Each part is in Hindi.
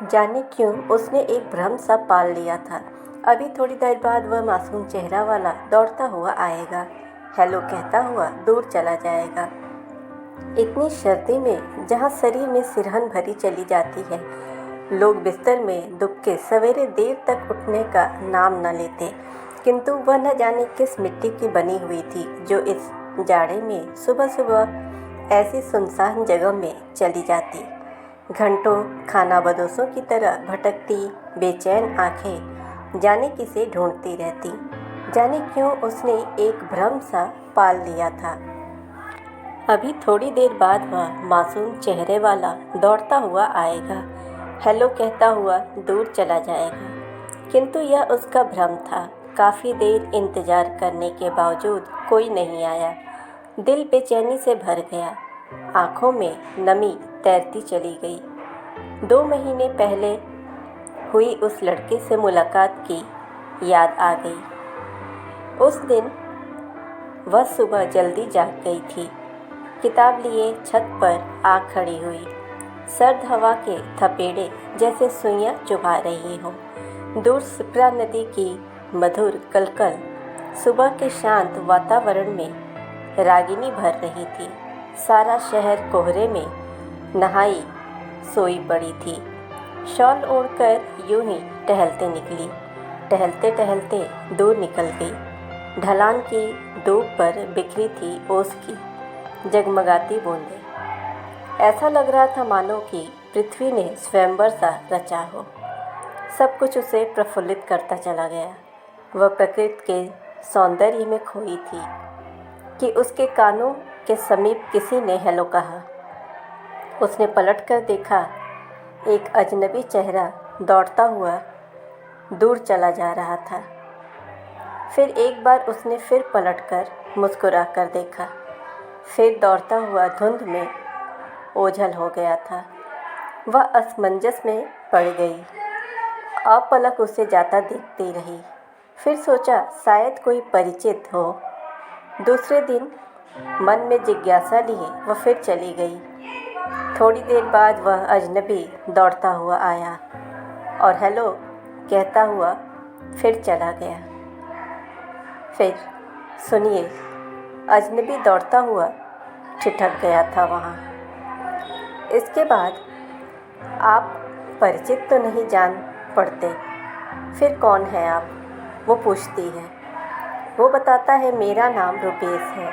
जाने क्यों उसने एक भ्रम सा पाल लिया था। अभी थोड़ी देर बाद वह मासूम चेहरा वाला दौड़ता हुआ आएगा, हेलो कहता हुआ दूर चला जाएगा। इतनी सर्दी में जहाँ शरीर में सिरहन भरी चली जाती है, लोग बिस्तर में दुबके सवेरे देर तक उठने का नाम न लेते, किंतु वह न जाने किस मिट्टी की बनी हुई थी जो इस जाड़े में सुबह सुबह ऐसी सुनसान जगह में चली जाती। घंटों खानाबदोशों की तरह भटकती बेचैन आंखें जाने किसे ढूंढती रहती। जाने क्यों उसने एक भ्रम सा पाल लिया था। अभी थोड़ी देर बाद वह मासूम चेहरे वाला दौड़ता हुआ आएगा, हेलो कहता हुआ दूर चला जाएगा। किंतु यह उसका भ्रम था। काफ़ी देर इंतज़ार करने के बावजूद कोई नहीं आया। दिल बेचैनी से भर गया, आँखों में नमी तैरती चली गई। 2 महीने पहले हुई उस लड़के से मुलाकात की याद आ गई। उस दिन वह सुबह जल्दी जाग गई थी, किताब लिए छत पर आ खड़ी हुई। सर्द हवा के थपेड़े जैसे सुइयां चुभा रही हों। दूर सिप्रा नदी की मधुर कलकल सुबह के शांत वातावरण में रागिनी भर रही थी। सारा शहर कोहरे में नहाई सोई पड़ी थी। शॉल ओढ़कर यूं ही टहलते निकली। टहलते टहलते दूर निकल गई। ढलान की धूप पर बिखरी थी ओस की जगमगाती बूंदें। ऐसा लग रहा था मानो कि पृथ्वी ने स्वयंवर सा रचा हो। सब कुछ उसे प्रफुल्लित करता चला गया। वह प्रकृति के सौंदर्य में खोई थी कि उसके कानों के समीप किसी ने हेलो कहा। उसने पलटकर देखा, एक अजनबी चेहरा दौड़ता हुआ दूर चला जा रहा था। फिर एक बार उसने फिर पलटकर मुस्कुरा कर देखा। फिर दौड़ता हुआ धुंध में ओझल हो गया था। वह असमंजस में पड़ गई। अपलक उसे जाता देखती रही। फिर सोचा शायद कोई परिचित हो। दूसरे दिन मन में जिज्ञासा लिए वह फिर चली गई। थोड़ी देर बाद वह अजनबी दौड़ता हुआ आया और हेलो कहता हुआ फिर चला गया। फिर सुनिए, अजनबी दौड़ता हुआ ठिठक गया था वहाँ। इसके बाद आप परिचित तो नहीं जान पड़ते। फिर कौन है आप? वो पूछती है। वो बताता है, मेरा नाम रुपेश है,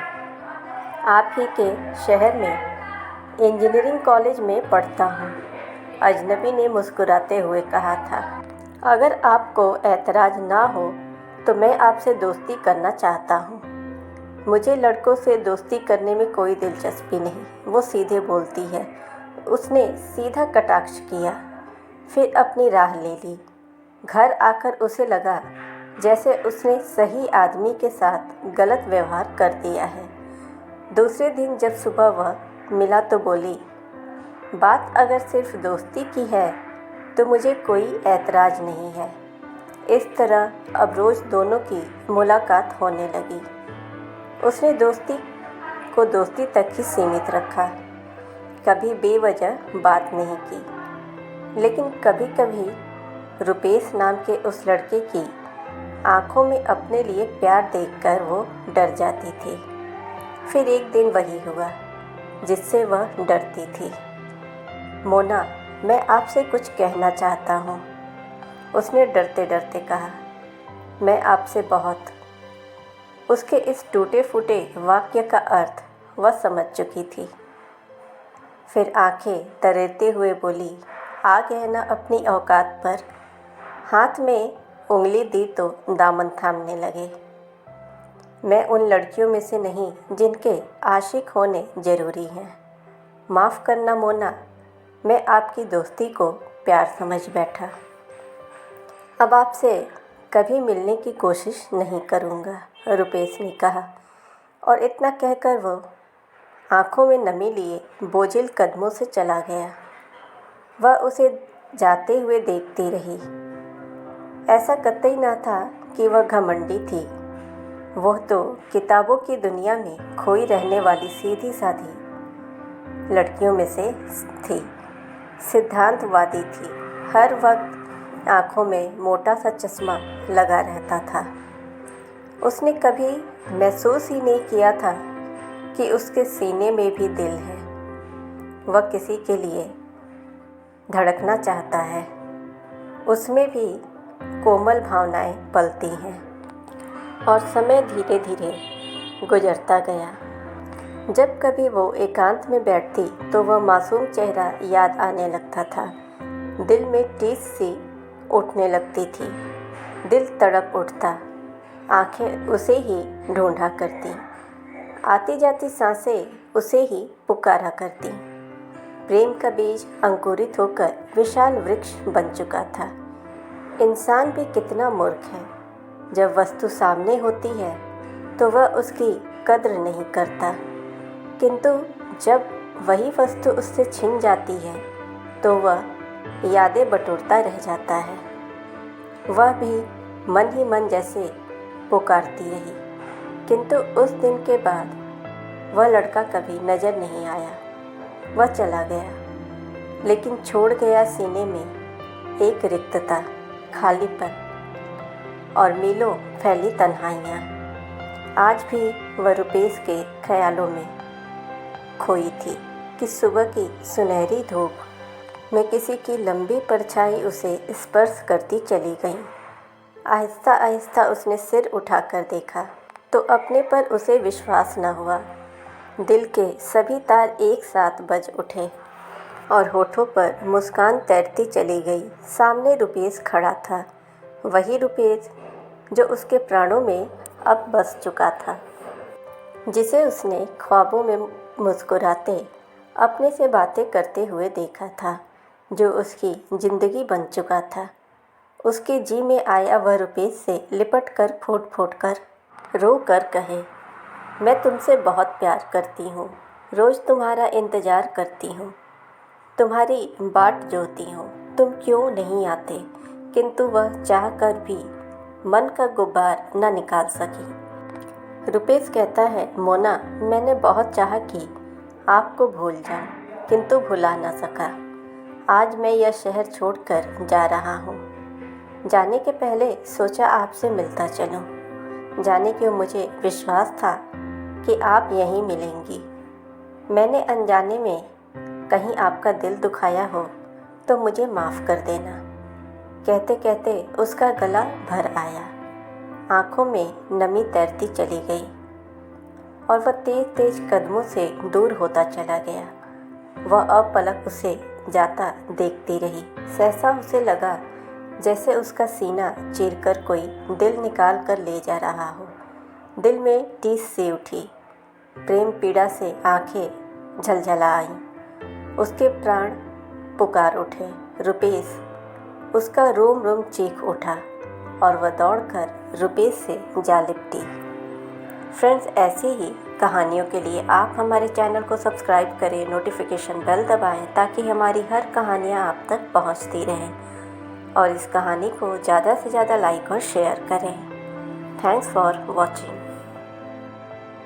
आप ही के शहर में इंजीनियरिंग कॉलेज में पढ़ता हूँ। अजनबी ने मुस्कुराते हुए कहा था, अगर आपको ऐतराज़ ना हो तो मैं आपसे दोस्ती करना चाहता हूँ। मुझे लड़कों से दोस्ती करने में कोई दिलचस्पी नहीं, वो सीधे बोलती है। उसने सीधा कटाक्ष किया, फिर अपनी राह ले ली। घर आकर उसे लगा जैसे उसने सही आदमी के साथ गलत व्यवहार कर दिया है। दूसरे दिन जब सुबह वह मिला तो बोली, बात अगर सिर्फ दोस्ती की है तो मुझे कोई ऐतराज़ नहीं है। इस तरह अब रोज़ दोनों की मुलाकात होने लगी। उसने दोस्ती को दोस्ती तक ही सीमित रखा, कभी बेवजह बात नहीं की। लेकिन कभी कभी रुपेश नाम के उस लड़के की आँखों में अपने लिए प्यार देखकर वो डर जाती थी। फिर एक दिन वही हुआ जिससे वह डरती थी। मोना, मैं आपसे कुछ कहना चाहता हूँ, उसने डरते डरते कहा। मैं आपसे बहुत। उसके इस टूटे फूटे वाक्य का अर्थ वह समझ चुकी थी। फिर आंखें तरेरते हुए बोली, आ गए ना अपनी औकात पर। हाथ में उंगली दी तो दामन थामने लगे। मैं उन लड़कियों में से नहीं जिनके आशिक होने ज़रूरी हैं। माफ़ करना मोना, मैं आपकी दोस्ती को प्यार समझ बैठा। अब आपसे कभी मिलने की कोशिश नहीं करूँगा, रुपेश ने कहा। और इतना कहकर वो आँखों में नमी लिए बोझिल कदमों से चला गया। वह उसे जाते हुए देखती रही। ऐसा कतई ना था कि वह घमंडी थी। वह तो किताबों की दुनिया में खोई रहने वाली सीधी साधी लड़कियों में से थी। सिद्धांतवादी थी। हर वक्त आँखों में मोटा सा चश्मा लगा रहता था। उसने कभी महसूस ही नहीं किया था कि उसके सीने में भी दिल है। वह किसी के लिए धड़कना चाहता है, उसमें भी कोमल भावनाएं पलती हैं। और समय धीरे धीरे गुजरता गया। जब कभी वो एकांत में बैठती तो वह मासूम चेहरा याद आने लगता था। दिल में टीस सी उठने लगती थी, दिल तड़प उठता, आंखें उसे ही ढूंढा करती, आती जाती सांसें उसे ही पुकारा करती। प्रेम का बीज अंकुरित होकर विशाल वृक्ष बन चुका था। इंसान भी कितना मूर्ख है, जब वस्तु सामने होती है तो वह उसकी कद्र नहीं करता, किंतु जब वही वस्तु उससे छिन जाती है तो वह यादें बटोरता रह जाता है। वह भी मन ही मन जैसे पुकारती रही, किंतु उस दिन के बाद वह लड़का कभी नज़र नहीं आया। वह चला गया, लेकिन छोड़ गया सीने में एक रिक्तता, खालीपन और मीलों फैली तन्हाइयाँ। आज भी वह रुपेश के ख्यालों में खोई थी कि सुबह की सुनहरी धूप में किसी की लंबी परछाई उसे स्पर्श करती चली गई। आहिस्ता आहिस्ता उसने सिर उठाकर देखा तो अपने पर उसे विश्वास न हुआ। दिल के सभी तार एक साथ बज उठे और होठों पर मुस्कान तैरती चली गई। सामने रुपेश खड़ा था, वही रुपेश जो उसके प्राणों में अब बस चुका था, जिसे उसने ख्वाबों में मुस्कुराते अपने से बातें करते हुए देखा था, जो उसकी ज़िंदगी बन चुका था। उसके जी में आया वह रुपेश से लिपट कर फूट फूट कर रो कर कहे, मैं तुमसे बहुत प्यार करती हूँ, रोज़ तुम्हारा इंतज़ार करती हूँ, तुम्हारी बाट जोती हूँ, तुम क्यों नहीं आते। किंतु वह चाह कर भी मन का गुब्बार न निकाल सकी। रुपेश कहता है, मोना, मैंने बहुत चाहा कि आपको भूल जाऊं, किंतु भुला न सका। आज मैं यह शहर छोड़कर जा रहा हूँ। जाने के पहले सोचा आपसे मिलता चलूं। जाने क्यों मुझे विश्वास था कि आप यहीं मिलेंगी। मैंने अनजाने में कहीं आपका दिल दुखाया हो तो मुझे माफ़ कर देना। कहते कहते उसका गला भर आया, आँखों में नमी तैरती चली गई और वह तेज तेज कदमों से दूर होता चला गया। वह अपलक उसे जाता देखती रही। सहसा उसे लगा जैसे उसका सीना चीरकर कोई दिल निकाल कर ले जा रहा हो। दिल में टीस सी उठी, प्रेम पीड़ा से आंखें झलझला आईं। उसके प्राण पुकार उठे, रुपेश। उसका रोम रोम चीख उठा और वह दौड़कर रुपेश से जा लिपटी। फ्रेंड्स, ऐसी ही कहानियों के लिए आप हमारे चैनल को सब्सक्राइब करें, नोटिफिकेशन बेल दबाएं ताकि हमारी हर कहानियाँ आप तक पहुँचती रहें और इस कहानी को ज़्यादा से ज़्यादा लाइक और शेयर करें। Thanks for watching.